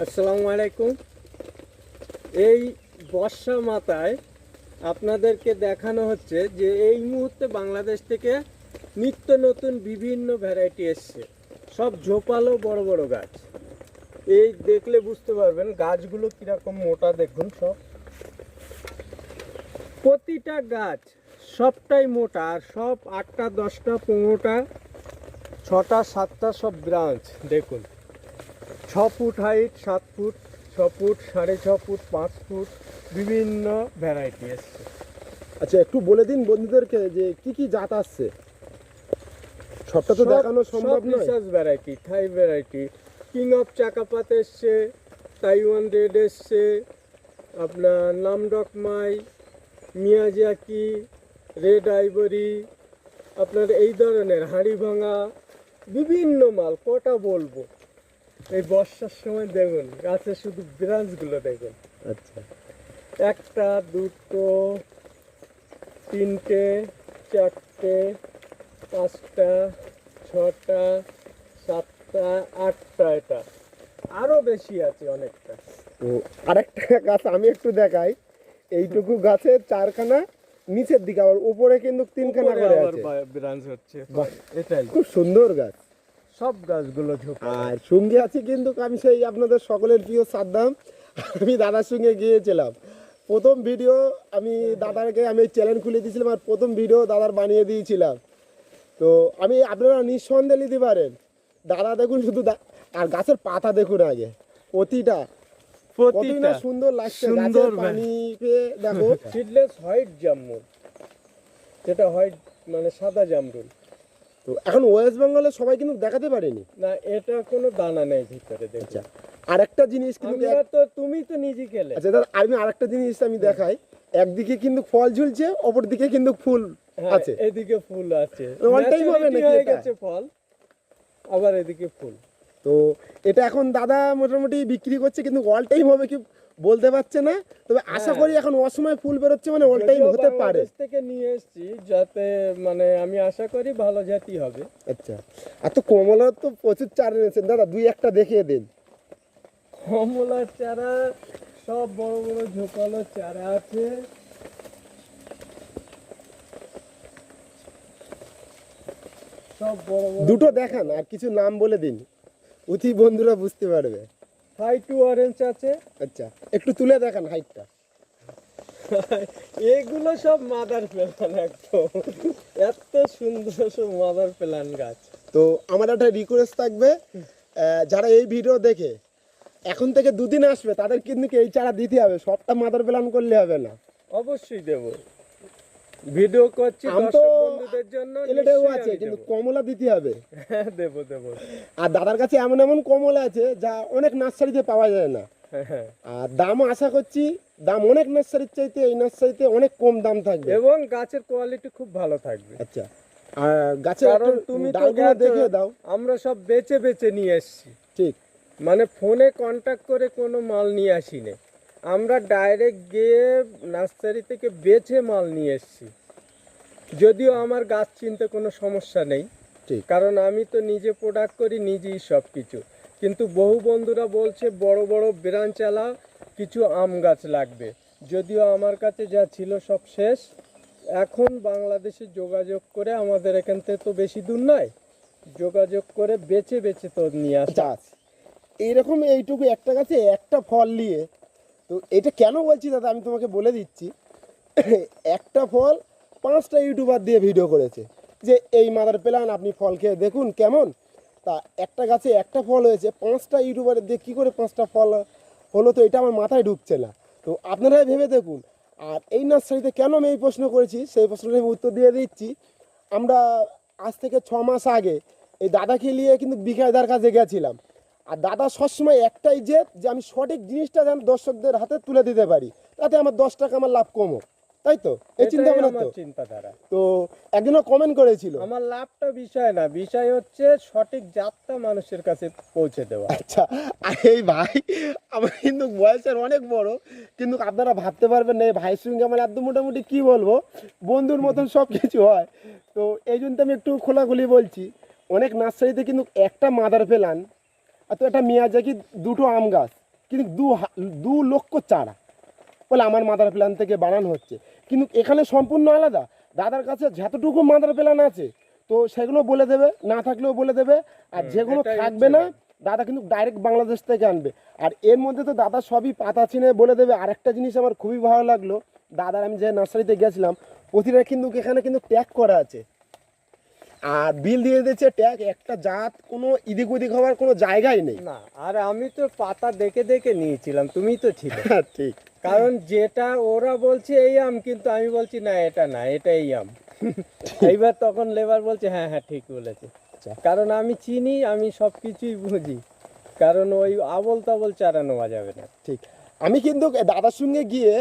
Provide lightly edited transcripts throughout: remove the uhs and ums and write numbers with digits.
আসসালামু আলাইকুম। এই বর্ষা মাথায় আপনাদেরকে দেখানো হচ্ছে যে এই মুহূর্তে বাংলাদেশ থেকে নিত্য নতুন বিভিন্ন ভ্যারাইটি এসছে, সব ঝোপালো বড় বড় গাছ। এই দেখলে বুঝতে পারবেন গাছগুলো কীরকম মোটা, দেখুন সব, প্রতিটা গাছ সবটাই মোটা, আর সব 8টা 10টা 15টা 6টা 7টা সব ব্রাঞ্চ। দেখুন 6 foot height, 7 foot, 6 foot, 6.5 foot, 5 foot, বিভিন্ন ভ্যারাইটি এসছে। আচ্ছা, একটু বলে দিন বন্ধুদেরকে যে কি কি জাত আসছে। সবটা তো দেখানো সম্ভব নয়। Research variety, Thai variety, king of চাকাপাত এসছে, তাইওয়ান রেড এসছে, আপনার নামডকমাই, মিয়াজাকি, রেড আইভরি, আপনার এই ধরনের হাঁড়ি ভাঙা বিভিন্ন মাল। কটা বলবো, এই বর্ষার সময় দেখুন গাছে শুধু ব্রাঞ্চগুলো দেখুন। আচ্ছা, 1টা 2টো 3টে 4টে 5টা 6টা 7টা 8টা, এটা আরো বেশি আছে অনেকটা। তো আরেকটা গাছ আমি একটু দেখাই। এইটুকু গাছে 4খানা, নিচের দিকে আবার উপরে কিন্তু 3খানা করে আছে। ব্রাঞ্চ হচ্ছে, বাহ, এটাই খুব সুন্দর গাছ। সব গাছগুলো ঝোপা। আর সঙ্গে আছে কিন্তু আমি সেই আপনাদের সকলের প্রিয় সাদ্দাম। আমি দাদার সঙ্গে গিয়েছিলাম প্রথম ভিডিও, আমি দাদাকে আমি চ্যানেল খুলে দিয়েছিলাম আর প্রথম ভিডিও দাদার বানিয়ে দিয়েছিলাম। তো আমি আপনারা নিঃসন্দেহে নিতে পারেন। দাদা দেখুন শুধু আর গাছের পাতা দেখুন আগে, প্রতিটা প্রতিটা সুন্দর লাগছে। সুন্দর গাছের পানি পেয়ে দেখো। সিডলেস হোয়াইট জামরুল, যেটা হোয়াইট মানে সাদা জামরুল। তো এখন ওয়েস্ট বেঙ্গলে সবাই কিন্তু দেখাতে পারেনি। না, এটা কোনো দানা নেই ভিতরে, দেখুন। আচ্ছা, আরেকটা জিনিস কিন্তু আমরা তো, তুমি তো নিজে খেলে। আচ্ছা দাদা, আমি আরেকটা জিনিস আমি দেখাই। একদিকে কিন্তু ফল ঝুলছে, অপর দিকে কিন্তু ফুল আছে। এদিকে ফুল আছে, All time হবে নাকি হয়ে এটা? গেছে ফল, আবার এদিকে ফুল। তো এটা এখন দাদা মোটামুটি বিক্রি করছে, কিন্তু অল টাইম হবে কি বলতে পারছে না। তবে আশা করি এখন অসময় ফুল বেরোচ্ছে, মানে অল টাইম যদিও হতে পারে। বাংলাদেশ থেকে নিয়ে এসেছি, যাতে মানে আমি আশা করি ভালো জাতি হবে। আচ্ছা, আর তো কমলা তো প্রচুর চারা এনেছেন দাদা, দুই একটা দেখিয়ে দিন। কমলার চারা সব বড় বড় ঝোপালো চারা আছে। সব বড় বড় দুটো দেখান আর কিছু নাম বলে দিন, অতি বন্ধুরা বুঝতে পারবে। হাই টু অরেঞ্জ আছে। আচ্ছা, একটু তুলে দেখান হাইটটা। এগুলো সব মাদার প্ল্যান, একদম এত সুন্দর সব মাদার প্ল্যান গাছ। তো আমার একটা রিকোয়েস্ট থাকবে, যারা এই ভিডিও দেখে এখন থেকে দুদিন আসবে তাদের কিন্তু এই চারা দিতে হবে, সবটা মাদার প্ল্যান করলে হবে না। অবশ্যই দেব, ভিডিও করছি আম তো দর্শক বন্ধুদের জন্য, এলেটেও নিশ্চয়ই আছে, আমি কিন্তু দেব। কমলা দিতে হবে। হ্যাঁ, দেবো দেবো। আর দাদার কাছে এমন এমন কমলা আছে যা অনেক নার্সারিতে পাওয়া যায় না। হ্যাঁ, আর দামও আশা করছি দাম অনেক নার্সারির চাইতে এই নার্সারিতে অনেক কম দাম থাকবে। এবং গাছের কোয়ালিটি খুব ভালো থাকবে। আচ্ছা, আর গাছের কারণ একটু তুমি তো ডালগুলো গেছো, দেখিয়ে দাও। আমরা সব বেচে বেচে নিয়ে এসেছি, ঠিক, মানে ফোনে কন্ট্যাক্ট করে কোনো মাল নিয়ে আসিনি, আমরা ডাইরেক্ট গিয়ে নার্সারি থেকে বেছে মাল নিয়ে এসেছি। যদিও আমার গাছ চিনতে কোনো সমস্যা নেই, ঠিক। কারণ আমি তো নিজে প্রোডাক্ট করি, নিজেই সব কিছু। কিন্তু বহু বন্ধুরা বলছে বড় বড় ব্রাঞ্চওয়ালা কিছু আম গাছ লাগবে, যদিও আমার কাছে যা ছিল সব শেষ। এখন বাংলাদেশে যোগাযোগ করে, আমাদের এখান থেকে তো বেশি দূর নয়, যোগাযোগ করে বেছে বেছে তো নিয়ে আসা। গাছ এইরকম এইটুকু একটা গাছে একটা ফল নিয়ে, তো এটা কেন বলছি দাদা আমি তোমাকে বলে দিচ্ছি। একটা ফল 5টা ইউটিউবার দিয়ে ভিডিও করেছে যে এই মাদার প্ল্যান আপনি ফল খেয়ে দেখুন কেমন। তা একটা গাছে একটা ফল হয়েছে, 5টা ইউটিউবারের দিয়ে কী করে 5টা ফল হলো, তো এটা আমার মাথায় ঢুকছে না। তো আপনারাই ভেবে দেখুন। আর এই নার্সারিতে কেন আমি এই প্রশ্ন করেছি, সেই প্রশ্নটা আমি উত্তর দিয়ে দিচ্ছি। আমরা আজ থেকে 6 মাস আগে এই দাদাকে নিয়ে কিন্তু বিকায়দার কাছে গেছিলাম। আর দাদা সবসময় একটাই যে আমি সঠিক জিনিসটা যেন দর্শকদের হাতে তুলে দিতে পারি, তাতে আমার 10 টাকা আমার লাভ কমো, তাই তো? এই চিন্তা এটাই ভাবনা আমার তো। চিন্তাধারা। তো একজনও কমেন্ট করেছিল। আমার লাভটা বিষয় না, বিষয় হচ্ছে সঠিক জাতটা মানুষের কাছে পৌঁছে দেওয়া। আচ্ছা, আর এই ভাই আমার কিন্তু বয়সের অনেক বড়, কিন্তু আপনারা ভাবতে পারবেন না এই ভাইয়ের সঙ্গে আমার একদম মোটামুটি কি বলবো, বন্ধুর মতন সব কিছু হয়। তো এই জন্য তো আমি একটু খোলাখুলি বলছি। অনেক নার্সারিতে কিন্তু একটা মাদার প্ল্যান আর তো একটা মিয়াজাকি, দুটো আম গাছ, কিন্তু 2 লক্ষ চারা বলে আমার মাদার প্ল্যান থেকে বানানো হচ্ছে, কিন্তু এখানে সম্পূর্ণ আলাদা। দাদার কাছে যতটুকু মাদার প্ল্যান আছে তো সেগুলো বলে দেবে, না থাকলেও বলে দেবে, আর যেগুলো এটাই থাকবে হচ্ছে না দাদা কিন্তু ডাইরেক্ট বাংলাদেশ থেকে আনবে। আর এর মধ্যে তো দাদা সবই পাতা চিনে বলে দেবে। আরেকটা জিনিস আমার খুবই ভালো লাগলো, দাদার আমি যে নার্সারিতে গেছিলাম প্রতিটা কিন্তু এখানে কিন্তু ট্যাগ করা আছে, আর বিল দিয়ে দিয়েছে ট্যাগ, একটা জাত কোনো এদিক ওদিক হওয়ার কোনো জায়গাই নেই। না, আর আমি তো পাতা দেখে দেখে নিয়েছিলাম, তুমি তো ছিলে। ঠিক, কারণ যেটা ওরা বলছে এই আম, কিন্তু আমি বলছি না এটা না, এটা এই আম। এইবার তখন লেবার বলছে হ্যাঁ হ্যাঁ ঠিক বলেছে। আচ্ছা। কারণ আমি চিনি, আমি সব কিছুই বুঝি, কারণ ওই আবল তাবল চারা নেওয়া যাবে না। ঠিক। আমি কিন্তু দাদার সঙ্গে গিয়ে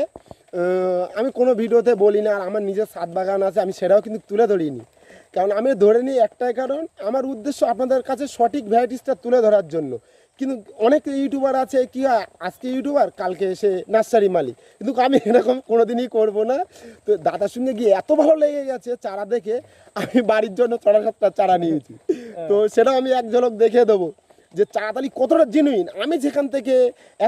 আমি কোনো ভিডিওতে বলি না, আর আমার নিজের ছাদ বাগান আছে আমি সেটাও কিন্তু তুলে ধরিনি, কারণ আমি ধরে নিই একটাই কারণ, আমার উদ্দেশ্য আপনাদের কাছে সঠিক ভ্যারাইটিসটা তুলে ধরার জন্য। কিন্তু অনেক ইউটিউবার আছে কি হয়, আজকে ইউটিউবার কালকে এসে নার্সারি মালিক, কিন্তু আমি এরকম কোনোদিনই করব না। তো দাদার সঙ্গে গিয়ে এত ভালো লেগে গেছে চারা দেখে, আমি বাড়ির জন্য 6-7টা চারা নিয়েছি। তো সেটাও আমি এক ঝলক দেখিয়ে দেবো যে চারাতালি কতটা জেনুইন, আমি যেখান থেকে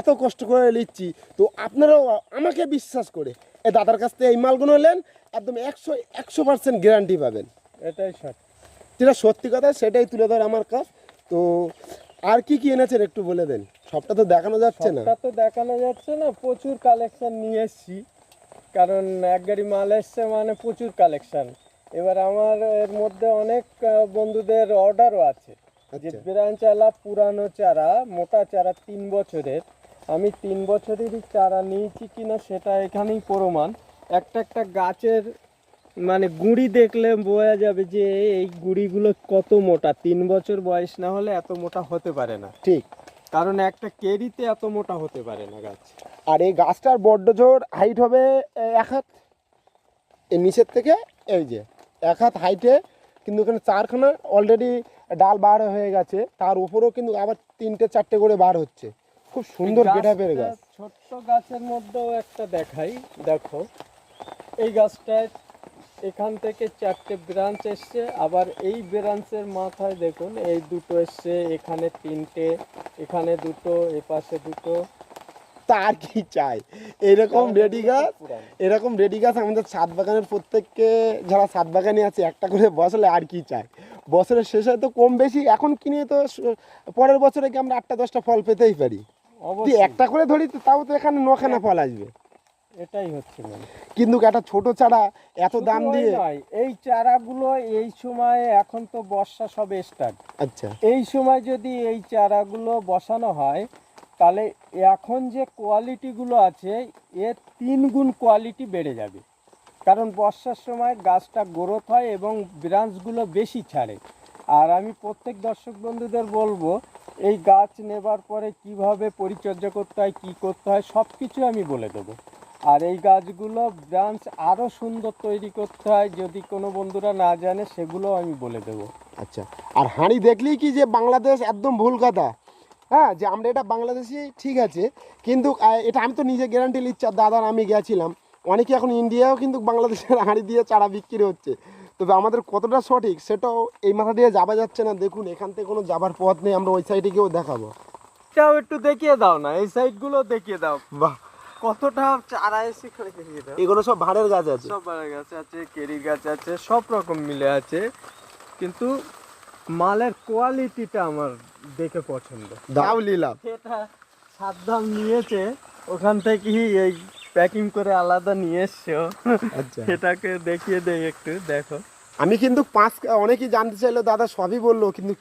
এত কষ্ট করে নিচ্ছি। তো আপনারাও আমাকে বিশ্বাস করে এই দাদার কাছ থেকে এই মালগুলো নেন, একদম 100% গ্যারান্টি পাবেন। এটাই সঠিক। যেটা সত্যি কথা সেটাই তুলে ধর আমার কাছ। তো আর কি কি এনেছেন একটু বলে দেন, সবটা তো দেখানো যাচ্ছে না। সবটা তো দেখানো যাচ্ছে না, প্রচুর কালেকশন নিয়ে এসছি, কারণ এক গাড়ি মাল এসছে মানে প্রচুর কালেকশন। এবার আমার এর মধ্যে অনেক বন্ধুদের অর্ডারও আছে, যে আচ্ছা। ব্রাঞ্চালা পুরানো চারা, মোটা চারা 3 বছরের। আমি 3 বছরেরই চারা নিয়েছি কিনা সেটা এখানেই প্রমাণ। একটা একটা গাছের মানে গুঁড়ি দেখলে বোঝা যাবে যে এই গুঁড়িগুলো কত মোটা। 3 বছর বয়স না হলে এত মোটা হতে পারে না, ঠিক। কারণ একটা কেরিতে এত মোটা হতে পারে না গাছ। আর এই গাছটার বড্ড জোর হাইট হবে 1 হাত, এর নিচের থেকে এই যে 1 হাত হাইটে, কিন্তু এখানে 4খানা অলরেডি ডাল বার হয়ে গেছে, তার উপরেও কিন্তু আবার 3-4টে করে বার হচ্ছে। খুব সুন্দর এই গেটআপের গাছটা, গাছ। ছোট্ট গাছের মধ্যেও একটা দেখাই, দেখো এই গাছটায় এখান থেকে 4টে ব্রাঞ্চ এসছে, আবার এই ব্রাঞ্চের মাথায় দেখুন এই দুটো এসছে, এখানে 3টে, এখানে দুটো, এ পাশে দুটো। তার কি চাই, এরকম কারণ রেডি এগুলো গাছ, খুব পুরানো। এরকম রেডি গাছ আমাদের ছাদ বাগানের প্রত্যেককে যারা ছাদ বাগানে আছে একটা করে বসলে আর কি চাই। বছরের শেষে তো কম বেশি এখন কিনে তো পরের বছরে কি আমরা 8-10টা ফল পেতেই পারি। তুই অবশ্যই একটা করে ধরি তো তাও তো এখানে 9খানা ফল আসবে, এটাই হচ্ছে মানে। কিন্তু একটা ছোট চারা এত শুধু দাম ওই দিয়ে। নয়, এই চারাগুলো এই সময়, এখন তো বর্ষা সবে স্টার্ট, আচ্ছা। এই সময় যদি এই চারাগুলো বসানো হয় তাহলে এখন যে কোয়ালিটিগুলো আছে এর 3 গুণ কোয়ালিটি বেড়ে যাবে। কারণ বর্ষার সময় গাছটা গ্রোথ হয় এবং ব্রাঞ্চগুলো বেশি ছাড়ে। আর আমি প্রত্যেক দর্শক বন্ধুদের বলবো, এই গাছ নেবার পরে কিভাবে পরিচর্যা করতে হয়, কী করতে হয়, সব কিছু আমি বলে দেবো। আর এই গাছগুলো ব্রাঞ্চ আরও সুন্দর তৈরি করতে হয়, যদি কোনো বন্ধুরা না জানে সেগুলো আমি বলে দেবো। আচ্ছা। আর হাঁড়ি দেখলেই কি যে বাংলাদেশ, একদম ভুল কথা। হ্যাঁ, যে আমরা এটা বাংলাদেশি ঠিক আছে, কিন্তু এটা আমি তো নিজে গ্যারান্টি নিচ্ছি, আর দাদার আমি গেছিলাম, অনেকে এখন ইন্ডিয়াও কিন্তু বাংলাদেশের হাঁড়ি দিয়ে চারা বিক্রি হচ্ছে। তবে আমাদের কতটা সঠিক সেটাও এই মাথা দিয়ে যাওয়া যাচ্ছে না। দেখুন এখান থেকে কোনো যাবার পথ নেই, আমরা ওই সাইডে গিয়েও দেখাবো। এটাও একটু দেখিয়ে দাও না, এই সাইডগুলো দেখিয়ে দাও, বাহ, কতটা চারা এসে করে দেখিয়ে দাও। এগুলো সব ভাড়ের গাছ আছে। সব বাড়া গাছ আছে, কেরি গাছ আছে, সব রকম মিলে আছে, কিন্তু মালের কোয়ালিটিটা আমার দেখে পছন্দ। দাও নিলাম। এটা সাদ্দাম নিয়েছে ওখান থেকেই এই প্যাকিং করে আলাদা নিয়ে এসছে ও। আচ্ছা। এটাকে দেখিয়ে দেই একটু, দেখো। আমি কিন্তু অনেকেই জানতে চাইলো দাদা, সবই বললো, কিন্তু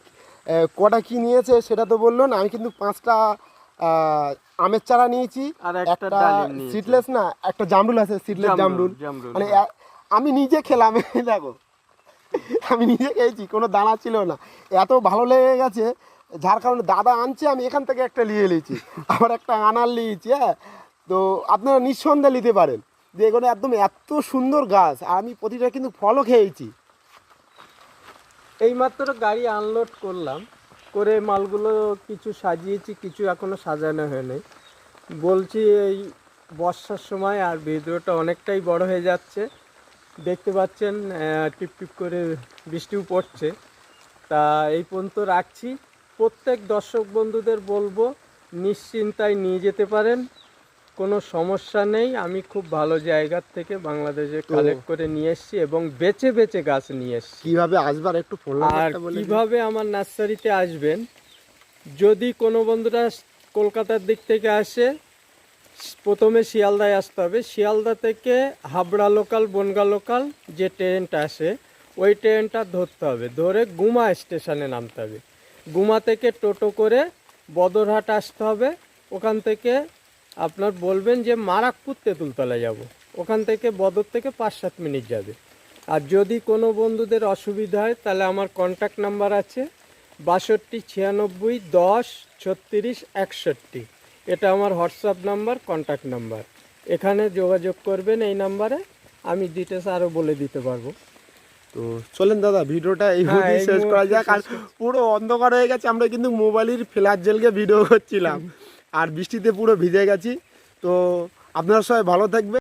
কটা কি নিয়েছে সেটা তো বললো না। আমি কিন্তু 5টা আমের চারা নিয়েছি, আর একটা একটা ডালিম নিয়েছি। সিডলেস না, একটা জামরুল আছে, সিডলেস জামরুল। জামরুল, মানে হ্যাঁ। আমি নিজে খেলাম, এই দেখো আমি নিজে খেয়েছি, কোনো দানা ছিল না, এত ভালো লেগে গেছে, যার কারণে দাদা আনছে, আমি এখান থেকে একটা নিয়ে নিয়েছি, আবার একটা আনার নিয়েছি। হ্যাঁ, তো আপনারা নিঃসন্দেহে নিতে পারেন যে এগুলো একদম এত সুন্দর গাছ, আর আমি প্রতিটা কিন্তু ফলও খেয়েছি। এইমাত্র গাড়ি আনলোড করলাম, করে মালগুলো কিছু সাজিয়েছি, কিছু এখনো সাজানো হয়নি। বলছি এই বর্ষার সময় আর ভিডিওটা অনেকটাই বড় হয়ে যাচ্ছে, দেখতে পাচ্ছেন টিপ টিপ করে বৃষ্টিও পড়ছে। তা এই পর্যন্ত রাখছি। প্রত্যেক দর্শক বন্ধুদের বলবো নিশ্চিন্তায় নিয়ে যেতে পারেন, কোনো সমস্যা নেই। আমি খুব ভালো জায়গার থেকে বাংলাদেশে কালেক্ট করে নিয়ে এসেছি এবং বেছে বেছে গাছ নিয়ে এসেছি। কিভাবে আসবার একটু ফোন আর নাম্বারটা বলে দিন। কিভাবে আমার নার্সারিতে আসবেন, যদি কোনো বন্ধুরা কলকাতার দিক থেকে আসে, প্রথমে শিয়ালদায় আসতে হবে। শিয়ালদা থেকে হাবড়া লোকাল, বনগা লোকাল যে ট্রেনটা আসে, ওই ট্রেনটা ধরতে হবে, ধরে গুমা স্টেশনে নামতে হবে। গুমা থেকে টোটো করে বদরহাট আসতে হবে। ওখান থেকে আপনার বলবেন যে মারাকপুর তেঁতুলতলা যাব, ওখান থেকে বদর থেকে 5-7 মিনিট যাবে। আর যদি কোনো বন্ধুদের অসুবিধা হয় তাহলে আমার কন্ট্যাক্ট নাম্বার আছে 62 96 10 36 61। এটা আমার হোয়াটসঅ্যাপ নাম্বার, কন্ট্যাক্ট নাম্বার। এখানে যোগাযোগ করবেন এই নাম্বারে, আমি ডিটেলস আরও বলে দিতে পারবো। তো চলেন দাদা, ভিডিওটা এই হ্যাঁ, এই শেষ করা মুহূর্তে যাক। আর পুরো অন্ধকার হয়ে গেছে, আমরা কিন্তু মোবাইলের ফ্ল্যাশ জেলকে ভিডিও করছিলাম আর বৃষ্টিতে পুরো ভিজে গেছি। তো আপনারা সবাই ভালো থাকবে।